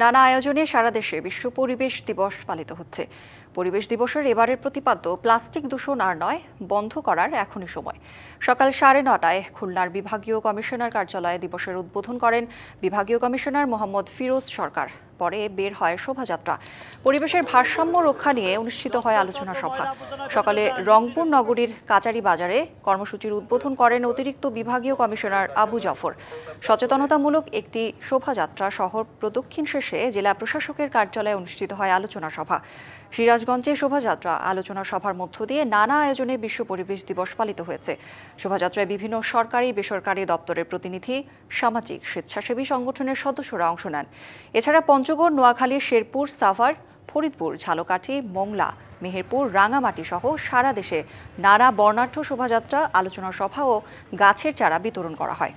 নানা আয়োজনে সারা দেশে বিশ্ব পরিবেশ দিবস পালিত হচ্ছে। পরিবেশ দিবসের এবারের প্রতিপাদ্য প্লাস্টিক দূষণ আর নয়, বন্ধ করার এখনই সময়। সকাল 9:30টায় খুলনার বিভাগীয় কমিশনার কার্যালয়ে দিবসের উদ্বোধন করেন বিভাগীয় কমিশনার মোহাম্মদ ফিরোজ সরকার। পরে বের হয় শোভাযাত্রা। পরিবেশের ভারসাম্য রক্ষা নিয়ে অনুষ্ঠিত হয় আলোচনা সভা। সকালে রংপুর নগরীর কাচারি বাজারে কর্মসূচির উদ্বোধন করেন অতিরিক্ত বিভাগীয় কমিশনার আবু জাফর। সচেতনতামূলক একটি শোভাযাত্রা শহর প্রদক্ষিণ শেষে জেলা প্রশাসকের কার্যালয়ে অনুষ্ঠিত হয় আলোচনা সভা। সিরাজগঞ্জে শোভাযাত্রা আলোচনা সভার মধ্য দিয়ে নানা আয়োজনে বিশ্ব পরিবেশ দিবস পালিত হয়েছে। শোভাযাত্রায় বিভিন্ন সরকারি বেসরকারি দপ্তরের প্রতিনিধি, সামাজিক স্বেচ্ছাসেবী সংগঠনের সদস্যরা অংশ নেন। এছাড়া পঞ্চগড়, নোয়াখালী, শেরপুর, সাভার, ফরিদপুর, ঝালকাঠি, মোংলা, মেহেরপুর, রাঙামাটি সহ সারা দেশে নানা বর্ণাঢ্য শোভাযাত্রা, আলোচনা সভা ও গাছের চারা বিতরণ করা হয়।